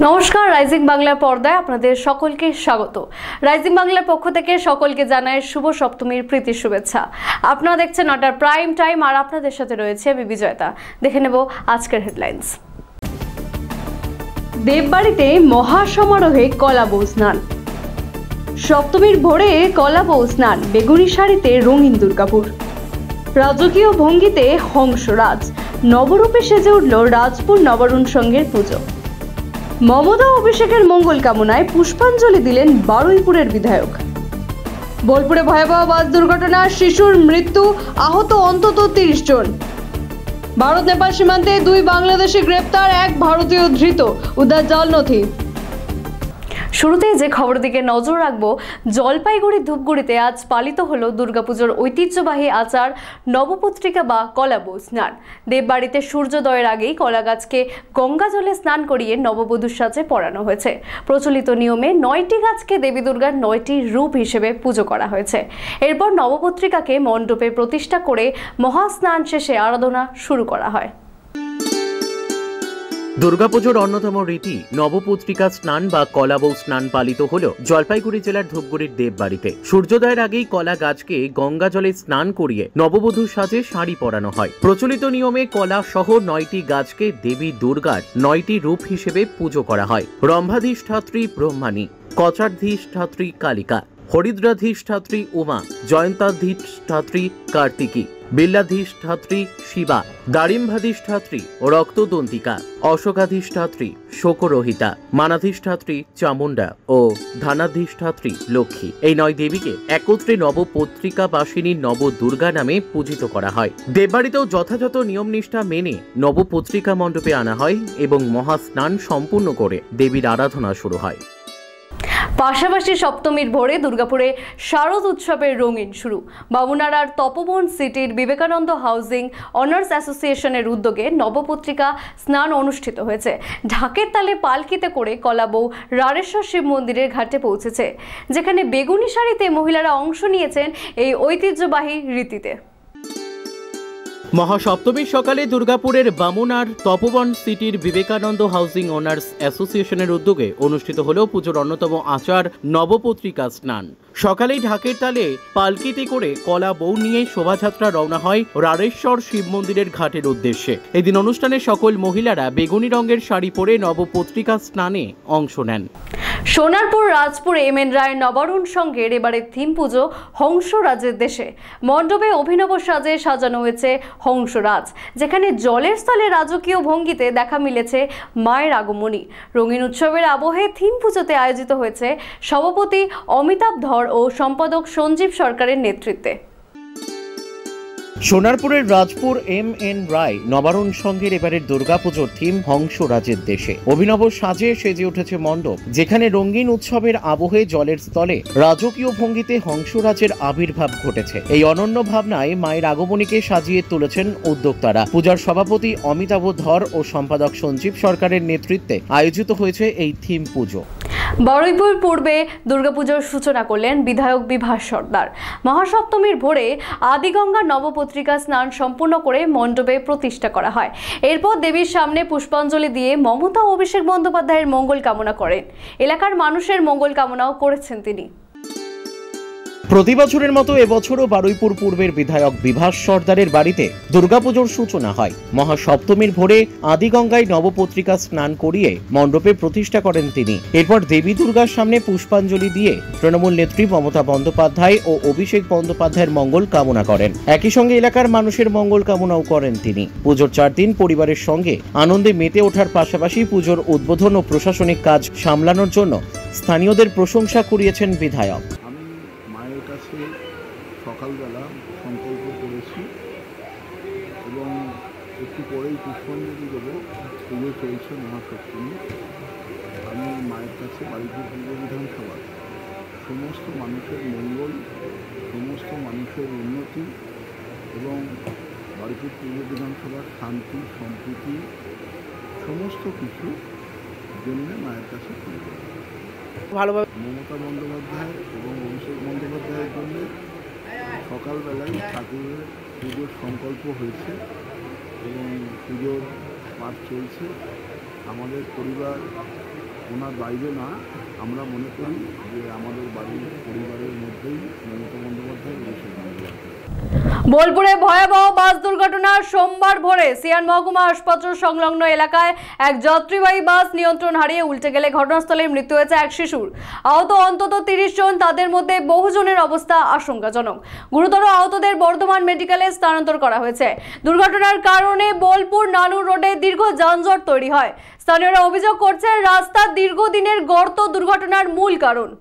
নমস্কার, রাইজিং বাংলার পর্দায় আপনাদের সকলকে স্বাগত। রাইজিং বাংলার পক্ষ থেকে সকলকে জানাই শুভ সপ্তমীর প্রীতি শুভেচ্ছা। আপনারা দেখছেন নটার প্রাইম টাইম, আর আপনাদের সাথে রয়েছে আমি বিজয়তা। দেখে নেব আজকের হেডলাইন্স। দেববাড়িতে মহাসমারোহে কলা বউ স্নান। সপ্তমীর ভোরে কলা বউ স্নান, বেগুনি শাড়িতে রঙিন দুর্গাপুর। রাজকীয় ভঙ্গিতে হংসরাজ, নবরূপে সেজে উঠল রাজপুর নবারুণ সংঘের পুজো। মমতা অভিষেকের মঙ্গল কামনায় পুষ্পাঞ্জলি দিলেন বারুইপুরের বিধায়ক। বোলপুরে ভয়াবহ বাস দুর্ঘটনা, শিশুর মৃত্যু, আহত অন্তত 30 জন। ভারত নেপাল সীমান্তে 2 বাংলাদেশি গ্রেপ্তার, 1 ভারতীয় ধৃত, উদ্ধার জাল নথি। শুরুতেই যে খবরের দিকে নজর রাখবো, জলপাইগুড়ি ধূপগুড়িতে আজ পালিত হলো দুর্গাপুজোর ঐতিহ্যবাহী আচার নবপত্রিকা বা কলা বউ স্নান। দেববাড়িতে সূর্যোদয়ের আগেই কলা গাছকে গঙ্গা জলে স্নান করিয়ে নববধূর সাজে পরানো হয়েছে। প্রচলিত নিয়মে 9টি গাছকে দেবী দুর্গার 9টি রূপ হিসেবে পুজো করা হয়েছে। এরপর নবপত্রিকাকে মণ্ডপে প্রতিষ্ঠা করে মহাস্নান শেষে আরাধনা শুরু করা হয়। দুর্গাপুজোর অন্যতম রীতি নবপত্রিকা স্নান বা কলা বউ স্নান পালিত হল জলপাইগুড়ি জেলার ধূপগুড়ির দেববাড়িতে। সূর্যোদয়ের আগেই কলা গাছকে গঙ্গা জলে স্নান করিয়ে নববধূর সাজে শাড়ি পরানো হয়। প্রচলিত নিয়মে কলা সহ 9টি গাছকে দেবী দুর্গার 9টি রূপ হিসেবে পুজো করা হয়। রম্ভাধিষ্ঠাত্রী ব্রহ্মাণী, কচার্ধিষ্ঠাত্রী কালিকা, হরিদ্রাধিষ্ঠাত্রী উমা, জয়ন্তাধিষ্ঠাত্রী কার্তিকী, বিল্লাধিষ্ঠাত্রী শিবা, দারিম্ভাধিষ্ঠাত্রী রক্তদন্তিকা, অশোকাধিষ্ঠাত্রী শোকরহিতা, মানাধিষ্ঠাত্রী চামুণ্ডা ও ধানাধিষ্ঠাত্রী লক্ষ্মী। এই 9 দেবীকে একত্রে নবপত্রিকা বাসিনী নব দুর্গা নামে পূজিত করা হয়। দেববাড়িতেও যথাযথ নিয়ম নিষ্ঠা মেনে নবপত্রিকা মণ্ডপে আনা হয় এবং মহাস্নান সম্পূর্ণ করে দেবীর আরাধনা শুরু হয়। পাশাপাশি সপ্তমীর ভোরে দুর্গাপুরে শারদ উৎসবের রঙিন শুরু। বামুনাড়ার তপবন সিটির বিবেকানন্দ হাউজিং অনার্স অ্যাসোসিয়েশনের উদ্যোগে নবপত্রিকা স্নান অনুষ্ঠিত হয়েছে। ঢাকের তালে পালকিতে করে কলা বউ রাড়েশ্বর শিব মন্দিরের ঘাটে পৌঁছেছে, যেখানে বেগুনি শাড়িতে মহিলারা অংশ নিয়েছেন এই ঐতিহ্যবাহী রীতিতে। মহাসপ্তমীর সকালে দুর্গাপুরের বামুনার তপবন সিটির বিবেকানন্দ হাউজিং অনার্স অ্যাসোসিয়েশনের উদ্যোগে অনুষ্ঠিত হল পুজোর অন্যতম আচার নবপত্রিকা স্নান। সকালেই ঢাকের তালে পালকিতে করে কলা বউ নিয়ে শোভাযাত্রা রওনা হয় রাড়েশ্বর শিব মন্দিরের ঘাটের উদ্দেশ্যে। এদিন অনুষ্ঠানে সকল মহিলারা বেগুনি রঙের শাড়ি পরে নবপত্রিকা স্নানে অংশ নেন। সোনারপুর রাজপুর এম.এন. রায়ের নবারুণ সংঘের এবারের থিম পুজো হংসরাজের দেশে। মণ্ডপে অভিনব সাজে সাজানো হয়েছে হংসরাজ, যেখানে জলের স্থলে রাজকীয় ভঙ্গিতে দেখা মিলেছে মায়ের আগমনী। রঙিন উৎসবের আবহে থিম পুজোতে আয়োজিত হয়েছে সভাপতি অমিতাভ ধর ও সম্পাদক সঞ্জীব সরকারের নেতৃত্বে। সোনারপুরের রাজপুর এম.এন. রায় নবারুণ সংঘের এবারের দুর্গাপুজোর থিম হংসরাজের দেশে। অভিনব সাজে সেজে উঠেছে মণ্ডপ, যেখানে রঙিন উৎসবের আবহে জলের স্থলে রাজকীয় ভঙ্গিতে হংসরাজের আবির্ভাব ঘটেছে। এই অনন্য ভাবনায় মায়ের আগমনীকে সাজিয়ে তুলেছেন উদ্যোক্তারা। পূজার সভাপতি অমিতাভ ধর ও সম্পাদক সঞ্জীব সরকারের নেতৃত্বে আয়োজিত হয়েছে এই থিম পুজো। বারুইপুর পূর্বে দুর্গাপুজোর সূচনা করলেন বিধায়ক বিভাস সর্দার। মহাসপ্তমীর ভোরে আদিগঙ্গা নবপত্রিকা স্নান সম্পূর্ণ করে মণ্ডপে প্রতিষ্ঠা করা হয়। এরপর দেবীর সামনে পুষ্পাঞ্জলি দিয়ে মমতা অভিষেক বন্দ্যোপাধ্যায়ের মঙ্গল কামনা করেন। এলাকার মানুষের মঙ্গল কামনাও করেছেন তিনি। প্রতি বছরের মতো এবছরও বারুইপুর পূর্বের বিধায়ক বিভাস সর্দারের বাড়িতে দুর্গাপুজোর সূচনা হয়। মহাসপ্তমীর ভোরে আদিগঙ্গায় নবপত্রিকা স্নান করিয়ে মণ্ডপে প্রতিষ্ঠা করেন তিনি। এরপর দেবী দুর্গার সামনে পুষ্পাঞ্জলি দিয়ে তৃণমূল নেত্রী মমতা বন্দ্যোপাধ্যায় ও অভিষেক বন্দ্যোপাধ্যায়ের মঙ্গল কামনা করেন। একই সঙ্গে এলাকার মানুষের মঙ্গল কামনাও করেন তিনি। পুজোর 4 দিন পরিবারের সঙ্গে আনন্দে মেতে ওঠার পাশাপাশি পুজোর উদ্বোধন ও প্রশাসনিক কাজ সামলানোর জন্য স্থানীয়দের প্রশংসা কুড়িয়েছেন বিধায়ক। সকালবেলা সংকল্প করেছি এবং একটু পরেই পুষ্পাঞ্জলি দেবো। পুজো চলছে মহাসপ্তমী। আমি মায়ের কাছে বারুইপুর পূর্ব বিধানসভার সমস্ত মানুষের মঙ্গল, সমস্ত মানুষের উন্নতি এবং বারুইপুর পূর্ব বিধানসভার শান্তি সম্প্রীতি সমস্ত কিছু জন্য মায়ের কাছে ভালোভাবে মমতা বন্দ্যোপাধ্যায় এবং অভিষেক বন্দ্যোপাধ্যায়ের জন্য সকালবেলায় ঠাকুরের পুজোর সংকল্প হয়েছে এবং পুজোর পাঠ চলছে। আমাদের পরিবার ওনার বাইরে না। আমরা মনে করি যে আমাদের বাড়ির পরিবারের মধ্যেই মমতা বন্দ্যোপাধ্যায় বসে আছে। বোলপুরে ভয়াবহ বাস দুর্ঘটনা। সোমবার ভোরে সিয়ান মহকুমা হাসপাতাল সংলগ্ন এলাকায় এক যাত্রীবাহী বাস নিয়ন্ত্রণ হারিয়ে উল্টে গেলে ঘটনাস্থলে মৃত্যু হয়েছে এক শিশুর। আহত অন্তত 30 জন, তাদের মধ্যে বহুজনের অবস্থা আশঙ্কাজনক। গুরুতর আহতদের বর্ধমান মেডিকেলে স্থানান্তর করা হয়েছে। দুর্ঘটনার কারণে বোলপুর নানুর রোডে দীর্ঘ যানজট তৈরি হয়। স্থানীয়রা অভিযোগ করছে রাস্তার দীর্ঘদিনের গর্ত দুর্ঘটনার মূল কারণ।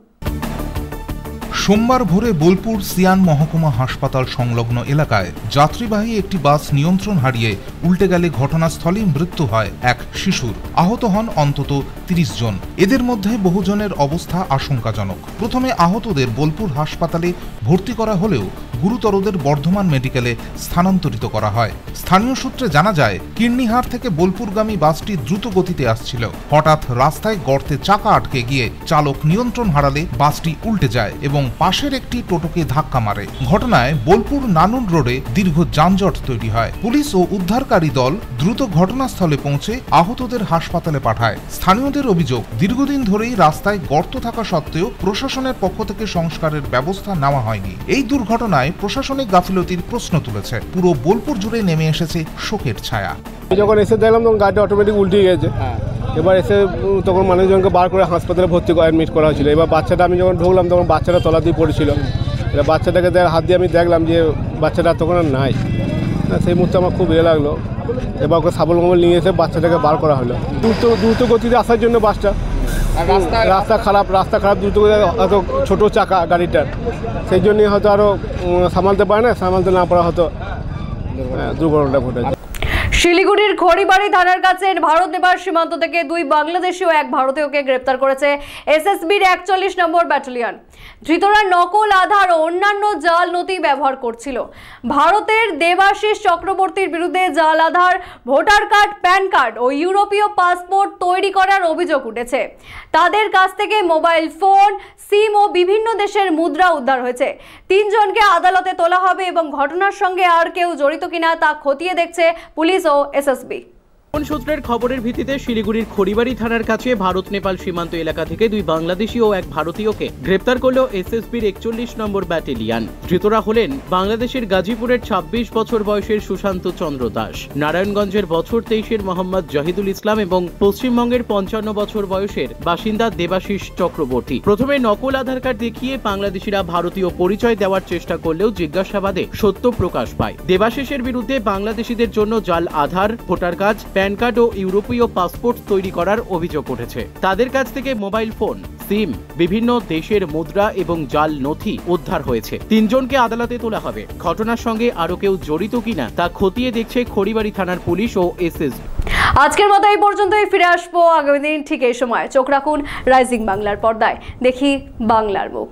সোমবার ভোরে বোলপুর সিয়ান মহকুমা হাসপাতাল সংলগ্ন এলাকায় যাত্রীবাহী একটি বাস নিয়ন্ত্রণ হারিয়ে উল্টে গেলে ঘটনাস্থলেই মৃত্যু হয় এক শিশুর। আহত হন অন্তত 30 জন। এদের মধ্যে বহুজনের অবস্থা আশঙ্কাজনক। প্রথমে আহতদের বোলপুর হাসপাতালে ভর্তি করা হলেও গুরুতরদের বর্ধমান মেডিকেলে স্থানান্তরিত করা হয়। স্থানীয় সূত্রে জানা যায়, কির্নিহার থেকে বোলপুরগামী বাসটি দ্রুত গতিতে আসছিল। হঠাৎ রাস্তায় গর্তে চাকা আটকে গিয়ে চালক নিয়ন্ত্রণ হারালে বাসটি উল্টে যায় এবং পাশের একটি টোটোকে ধাক্কা মারে। ঘটনায় বোলপুর নানুর রোডে দীর্ঘ যানজট তৈরি হয়। পুলিশ ও উদ্ধারকারী দল দ্রুত ঘটনাস্থলে পৌঁছে আহতদের হাসপাতালে পাঠায়। স্থানীয়দের অভিযোগ, দীর্ঘদিন ধরেই রাস্তায় গর্ত থাকা সত্ত্বেও প্রশাসনের পক্ষ থেকে সংস্কারের ব্যবস্থা নেওয়া হয়নি। এই দুর্ঘটনায় প্রশাসনিক গাফিলতির প্রশ্ন তুলেছে। পুরো বোলপুর জুড়ে নেমে এসেছে শোকের ছায়া। যখন এসে দেখলাম তখন গাড়িটা অটোমেটিক উল্টে গেছে। এবার এসে তখন মানুষজনকে বার করে হাসপাতালে ভর্তি অ্যাডমিট করা হয়েছিল। এবার বাচ্চাটা আমি যখন ঢুকলাম তখন বাচ্চাটা তলা দিয়ে পড়েছিল। এবার বাচ্চাটাকে হাত দিয়ে আমি দেখলাম যে বাচ্চাটা তখন আর নাই। সেই মুহূর্তে আমার খুব লাগলো। এবার ওকে সাবল মোবল নিয়ে এসে বাচ্চাটাকে বার করা হলো। দ্রুত গতিতে আসার জন্য বাসটা, রাস্তা খারাপ দ্রুত এত ছোটো চাকা গাড়িটার, সেই জন্যই হয়তো আরও সামালতে পারে না, সামালতে না পারা হতো দুর্ঘটনাটা ঘটেছে। শিলিগুড়ির খড়িবাড়ি থানার কাছে ভারত নেপাল সীমান্ত থেকে 2 বাংলাদেশি ও 1 ভারতীয়কে গ্রেপ্তার করেছে এসএসবির 41 নম্বর ব্যাটালিয়ন। ধৃতরা নকল আধার ও অন্যান্য জাল নথি ব্যবহার করছিল। ভারতের দেবাশিস চক্রবর্তীর বিরুদ্ধে জাল আধার, ভোটার কার্ড, প্যান কার্ড ও ইউরোপীয় পাসপোর্ট তৈরি করার অভিযোগ উঠেছে। তাদের কাছ থেকে মোবাইল ফোন, সিম ও বিভিন্ন দেশের মুদ্রা উদ্ধার হয়েছে। 3 জনকে আদালতে তোলা হবে এবং ঘটনার সঙ্গে আর কেউ জড়িত কিনা তা খতিয়ে দেখছে পুলিশ ও এসএসবি। সূত্রের খবরের ভিত্তিতে শিলিগুড়ির খড়িবাড়ি থানার কাছে ভারত নেপাল সীমান্ত এলাকা থেকে 2 বাংলাদেশি ও 1 ভারতীয়কে গ্রেপ্তার করল এসএসবির 41 নম্বর ব্যাটালিয়ন। ধৃতরা হলেন বাংলাদেশের গাজীপুরের 26 বছর বয়সের সুশান্ত চন্দ্র দাস, নারায়ণগঞ্জের বছর 23-এর মোহাম্মদ জাহিদুল ইসলাম এবং পশ্চিমবঙ্গের 55 বছর বয়সের বাসিন্দা দেবাশিস চক্রবর্তী। প্রথমে নকল আধার কার্ড দেখিয়ে বাংলাদেশিরা ভারতীয় পরিচয় দেওয়ার চেষ্টা করলেও জিজ্ঞাসাবাদে সত্য প্রকাশ পায়। দেবাশিসের বিরুদ্ধে বাংলাদেশিদের জন্য জাল আধার, ভোটার কার্ড, প্যান কার্ড ও ইউরোপীয় পাসপোর্ট তৈরি করার অভিযোগ উঠেছে। তাদের কাছ থেকে মোবাইল ফোন, সিম, বিভিন্ন দেশের মুদ্রা এবং জাল নথি উদ্ধার হয়েছে। 3 জনকে আদালতে তোলা হবে। ঘটনার সঙ্গে আরো কেউ জড়িত কিনা তা খতিয়ে দেখছে খড়িবাড়ি থানার পুলিশ ও এসএসবি। আজকের মতো এই পর্যন্তই। ফিরে আসবো আগামী দিন ঠিক এই সময়। চোখ রাখুন রাইজিং বাংলার পর্দায়। দেখি বাংলার মুখ।